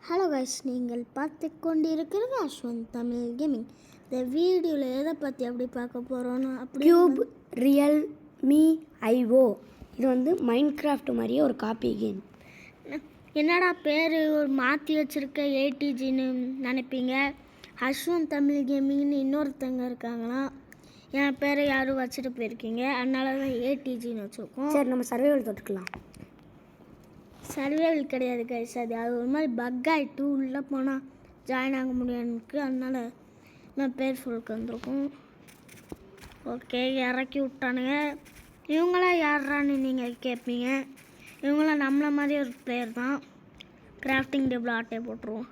Hello guys, நீங்கள் பார்த்து கொண்டிருக்கிறது அஸ்வந்த் தமிழ் கேமிங். இந்த வீடியோவில் எதை பற்றி அப்படி பார்க்க போகிறோன்னு கியூப் ரியல்மி ஐஓ. இது வந்து மைன்கிராஃப்ட் மாதிரியே ஒரு காப்பி கேம். என்னடா பேர் ஒரு மாற்றி வச்சுருக்க ஏடிஜின்னு நினைப்பீங்க. அஸ்வந்த் தமிழ் கேமிங்னு இன்னொருத்தங்க இருக்காங்களாம். என் பேரை யாரும் வச்சுட்டு போயிருக்கீங்க, அதனால தான் ஏடிஜின்னு வச்சுருக்கோம். சரி, நம்ம சர்வைவல் தொட்டுக்கலாம். சர்வைவல் கிடையாது கைஸ், அது ஒரு மாதிரி பக் ஆகிட்டு உள்ளே போனால் ஜாயின் ஆக முடியாதுக்கு, அதனால் நான் பேர் சொல்லிட்டு வந்திருக்கோம். ஓகே, இறக்கி விட்டானுங்க. இவங்களாம் யாரான்னு நீங்கள் கேட்பீங்க. இவங்களாம் நம்மளை மாதிரி ஒரு பிளேயர் தான். கிராஃப்டிங் டேபிள் ஆட்டே போட்டுருவோம்.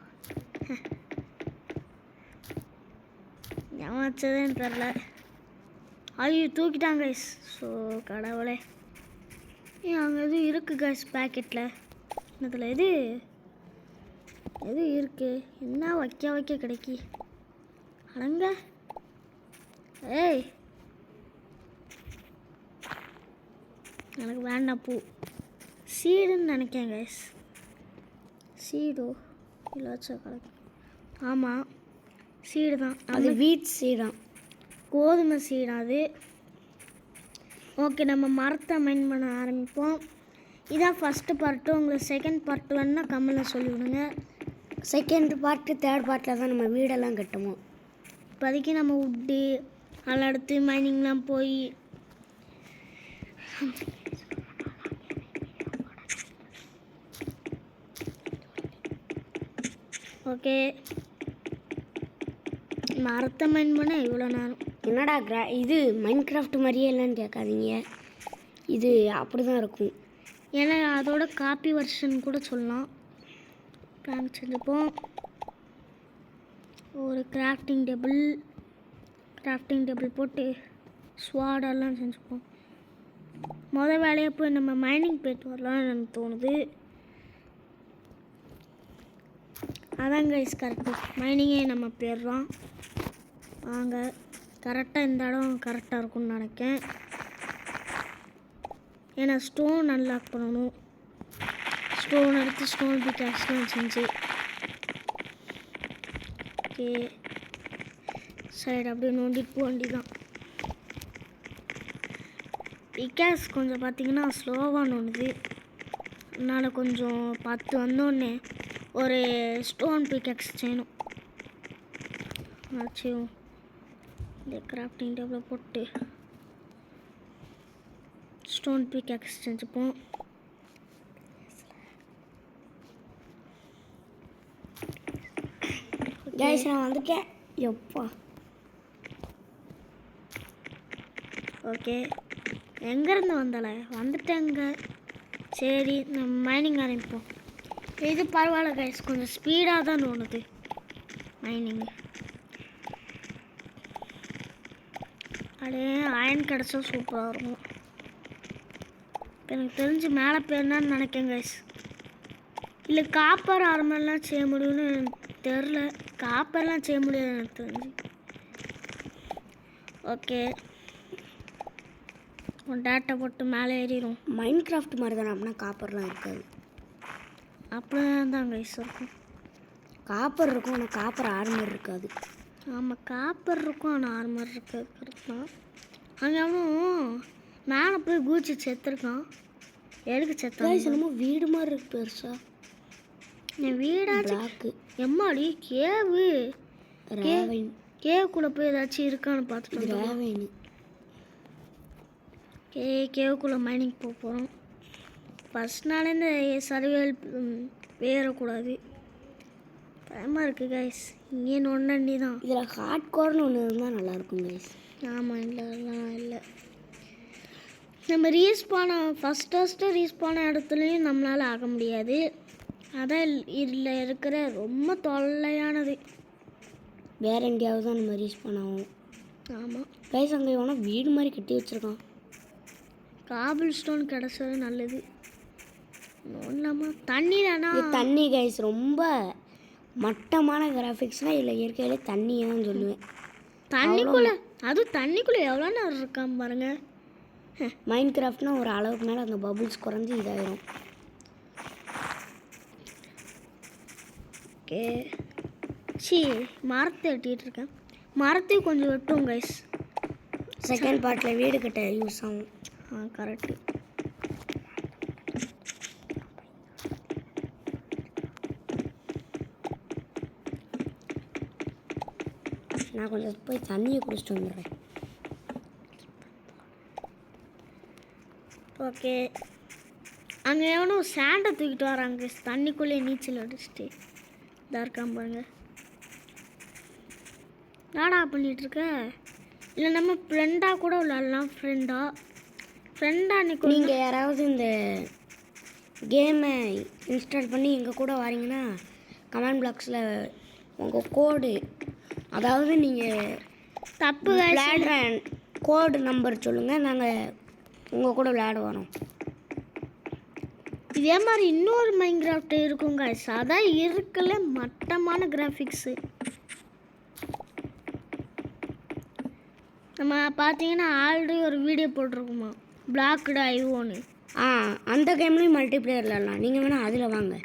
ஏமாச்சதுன்னு தெரில. ஐயோ, தூக்கிட்டாங்க கைஸ். ஸோ கடவுளே, அங்கே எதுவும் இருக்குது கைஸ் பேக்கெட்டில். இதில் எது இருக்குது? என்ன வைக்க கிடைக்கி அடங்க. ஏய், எனக்கு வேண்டாம் பூ. சீடுன்னு நினைக்கேன் கைஸ். சீடோ இல்லாச்சா கிடைக்கும்? ஆமாம், சீடு தான். அது வீட் சீடாம், கோதுமை சீடா அது. ஓகே, நம்ம மரத்தை மைண்ட் பண்ண ஆரம்பிப்போம். இதான் ஃபஸ்ட்டு பார்ட்டு. உங்களுக்கு செகண்ட் பார்ட் வேணுன்னா கமெண்டில் சொல்லிவிடுங்க. செகண்ட் பார்ட்டு தேர்ட் பார்ட்டில் தான் நம்ம வீடெல்லாம் கட்டுவோம். இப்போதைக்கு நம்ம உட்டு அதெல்லாம் எடுத்து மைனிங்லாம் போய் ஓகே, மரத்தை மைண்ட் பண்ண இவ்வளோ நேரம். என்னடா இது மைன்கிராஃப்ட் மாதிரியே இல்லைன்னு கேட்காதீங்க, இது அப்படி தான் இருக்கும். ஏன்னா அதோட காப்பி வெர்ஷன் கூட சொல்லலாம். ப்ராங்க் செஞ்சுப்போம். ஒரு கிராஃப்டிங் டேபிள் போட்டு ஸ்வாடெல்லாம் செஞ்சுப்போம். மொதல் வேலையை போய் நம்ம மைனிங் போய்ட்டு வரலாம்னு எனக்கு தோணுது. அதான் கைஸ் கரெக்டு, மைனிங்கே நம்ம போயிடுறோம். வாங்க, கரெக்டாக இந்த இடம் கரெக்டாக இருக்கும்னு நினைக்கேன். ஏன்னா ஸ்டோன் அன்லாக் பண்ணணும். ஸ்டோன் எடுத்து ஸ்டோன் பிகாக்ஸ்லாம் செஞ்சு ஓகே சைடு அப்படியே நோண்டிட்டு போக வேண்டிதான். பிகாக்ஸ் கொஞ்சம் பார்த்திங்கன்னா ஸ்லோவாக நோண்டுது, அதனால் கொஞ்சம் பார்த்து வந்தோடனே ஒரு ஸ்டோன் பிகாக்ஸ் செய்யணும். ஆச்சும் இந்த கிராஃப்டிங் டேபிள் போட்டு ஸ்டோன் பிகாக்ஸ் செஞ்சுப்போம். கைஸ், நான் வந்துட்டேன். எப்பா ஓகே, எங்கேருந்து வந்தால வந்துட்டேங்க. சரி, நம்ம மைனிங் ஆரம்பிப்போம். இது பரவாயில்ல கைஸ், கொஞ்சம் ஸ்பீடாக தான் தோணுது மைனிங்கு. அப்படியே அயன் கிடச்சா சூப்பராக இருக்கும். எனக்கு தெரிஞ்சு மேலே போயிருந்தான்னு நினைக்கேன் கைஸ். இல்லை காப்பர் ஆர்மர்லாம் செய்ய முடியும்னு தெரில. காப்பர்லாம் செய்ய முடியாது எனக்கு தெரிஞ்சு. ஓகே, ஒரு டேட்டா போட்டு மேலே ஏறிடும். மைன்கிராஃப்ட் மாதிரி தானே, அப்படின்னா காப்பர்லாம் இருக்காது. அப்படிதான் தான் கைஸ் இருக்கும். காப்பர் இருக்கும், ஆனால் காப்பர் ஆர்மர் இருக்காது. ஆமாம், காப்பர் இருக்கும், ஆனால் ஆர்மர் இருக்காது. கரெக்ட் தான். அங்கே அவனும் மேலே போய் கூச்சி செத்துருக்கான். எதுக்கு செத்தான்? என்னமோ வீடு மாதிரி இருக்கு பெருசா. என் வீடாச்சு எம்மாடி கேவு. கேவுக்குள்ளே போய் ஏதாச்சும் இருக்கான்னு பார்த்துட்டு கேவுக்குள்ளே மைனிங் போக போகிறோம். ஃபஸ்ட் நாளே இந்த சர்வேல் வேறக்கூடாது. பயமாக இருக்குது கைஸ். இங்கே நொண்ணி தான். இதில் ஹார்ட் கோர்னு ஒன்று இருந்தால் நல்லாயிருக்கும் கைஸ். ஆமாம், இல்லை நம்ம ரீஸ்பான ஃபஸ்ட்டு ரீஸ்பான இடத்துலையும் நம்மளால் ஆக முடியாது. அதான் இதில் இருக்கிற ரொம்ப தொல்லையானது. வேறு எங்கேயாவது தான் நம்ம ரீஸ்பான் ஆகும். ஆமாம் கைஸ், அங்கே வேணால் வீடு மாதிரி கட்டி வச்சுருக்கான். காபிள் ஸ்டோன் கிடச்சது நல்லது. இல்லாமல் தண்ணிலனா தண்ணி கைஸ், ரொம்ப மட்டமான கிராஃபிக்ஸ்னால் இதில் இயற்கையிலே தண்ணியை தான் சொல்லுவேன். தண்ணிக்குள்ளே, அதுவும் தண்ணிக்குள்ளே எவ்வளோ நேரம் இருக்கான் பாருங்கள். மைன்கிராஃப்ட்னால் ஒரு அளவுக்கு மேலே அந்த பபுள்ஸ் குறைஞ்சி இதாகிடும். ஓகே மரத்தை வெட்டிகிட்டு இருக்கேன். மரத்தையும் கொஞ்சம் வெட்டும் கைஸ். செகண்ட் பார்ட்டில் வீடு கட்ட யூஸ் ஆகும். கரெக்டு. நான் கொஞ்சம் போய் தண்ணியை குடிச்சிட்டு வந்துடுறேன். ஓகே, அங்கே எவனோ சேண்டை தூக்கிட்டு வராங்க தண்ணிக்குள்ளேயே நீச்சல் அடிச்சுட்டு. இதாக இருக்கான் பாருங்க. நாடா பண்ணிகிட்ருக்க? இல்லை நம்ம ஃப்ரெண்டாக கூட விளாட்லாம். ஃப்ரெண்டாக நீங்கள் யாராவது இந்த கேமை இன்ஸ்டால் பண்ணி எங்கள் கூட வரீங்கன்னா கமெண்ட் பாக்ஸில் உங்கள் கோடு, அதாவது நீங்கள் தப்பு விளையாடுற கோடு நம்பர் சொல்லுங்கள், நாங்கள் உங்கள் கூட விளையாட வரோம். இதே மாதிரி இன்னொரு மைன்கிராஃப்ட் இருக்கும் guys. அதான் இருக்குல்ல மட்டமான கிராஃபிக்ஸு. நம்ம பார்த்தீங்கன்னா ஆல்ரெடி ஒரு வீடியோ போட்டிருக்குமா பிளாக்டு ஐவோன்னு. அந்த கேம்லேயும் மல்டிப்ளேயர் விளையாடலாம். நீங்கள் வேணால் அதில் வாங்க.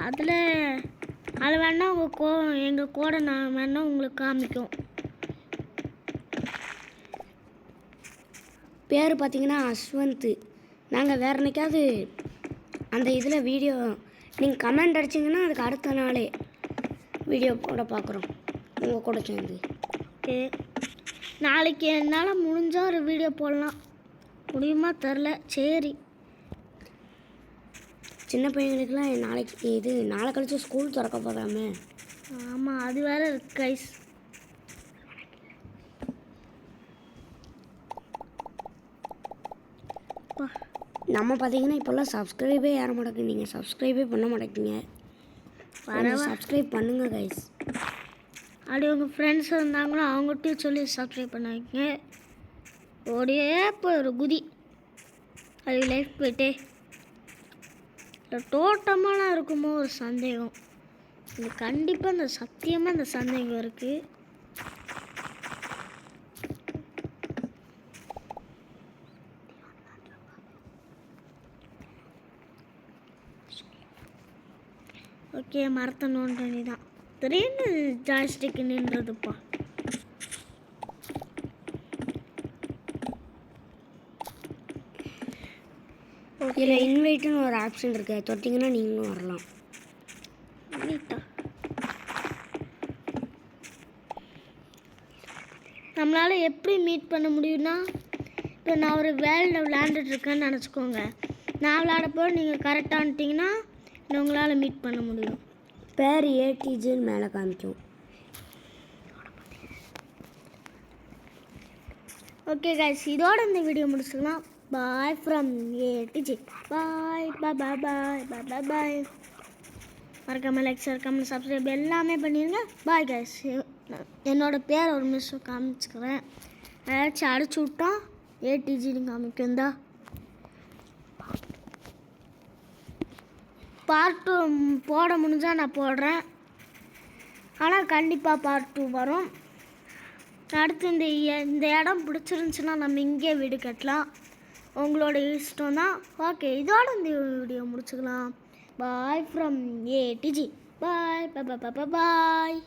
அதில் வேணால் எங்கள் கோடை நான் வேணால் உங்களுக்கு காமிக்கும். பேர் பார்த்தீங்கன்னா அஸ்வந்த். நாங்கள் வேறு என்னைக்காவது அந்த இதில் வீடியோ நீங்கள் கமெண்ட் அடிச்சிங்கன்னா அதுக்கு அடுத்த நாளே வீடியோ போட பார்க்குறோம் உங்கள் கூட சேர்ந்து. ஓகே, நாளைக்கு என்னால் முடிஞ்சால் ஒரு வீடியோ போடலாம். முடியுமா தெரில. சரி, சின்ன பையங்களுக்குலாம் நாளை கழிச்சு ஸ்கூல் திறக்க போகிறாமே. ஆமாம், அது வேறு இருக்கு கைஸ். நம்ம பார்த்தீங்கன்னா இப்போல்லாம் சப்ஸ்கிரைபே ஏற மாட்டேங்குது. நீங்கள் சப்ஸ்கிரைபே பண்ண மாட்டேங்க. சப்ஸ்கிரைப் பண்ணுங்க கைஸ். அப்படி உங்கள் ஃப்ரெண்ட்ஸ் இருந்தாங்களோ அவங்ககிட்டயும் சொல்லி சப்ஸ்கிரைப் பண்ண வைங்க. ஓடியே போய் ஒரு குதி அது லைஃப் போயிட்டே. டோட்டமாக இருக்குமோ ஒரு சந்தேகம். இது கண்டிப்பாக இந்த சத்தியமாக இந்த சந்தேகம் இருக்குது. ஓகே, மரத்தை நோண்டி தான் திடீர்னு ஜாய்ஸ்டிக் நின்றதுப்பா. இதில் இன்வைட்டுன்னு ஒரு ஆப்ஷன் இருக்குது, தொட்டிங்கன்னா நீங்களும் வரலாம். நம்மளால் எப்படி மீட் பண்ண முடியும்னா, இப்போ நான் ஒரு வேர்ல்டில் விளையாண்டுட்ருக்கேன்னு நினச்சிக்கோங்க. நான் விளையாடப்போ நீங்கள் கரெக்டாகிட்டிங்கன்னா உங்களால் மீட் பண்ண முடியும். பேர் ஏடிஜின்னு மேலே காமிக்கும். ஓகே கைஸ், இதோட இந்த வீடியோ முடிச்சுக்கலாம். Bye from ADG. Bye bye bye bye bye bye bye. மறக்காமல் லைக் ஷேர் கமெண்ட் சப்ஸ்கிரைப் எல்லாமே பண்ணிடுங்க. Bye guys. என்னோடய பேர் ஒரு நிமிஷம் காமிச்சுக்கிறேன். ஏதாச்சும் அடிச்சு விட்டா ஏடிஜின்னு காமிக்கும். தான் பார்ட் 2 போட முடிஞ்சால் நான் போடுறேன். ஆனால் கண்டிப்பாக பார்ட் 2 வரும். அடுத்து இந்த இடம் பிடிச்சிருந்துச்சுன்னா நம்ம இங்கே வீடு கட்டலாம். உங்களோட இஷ்டம் தான். ஓகே, இதோட இந்த வீடியோ முடிச்சுக்கலாம். Bye from ADG. Bye bye bye bye bye.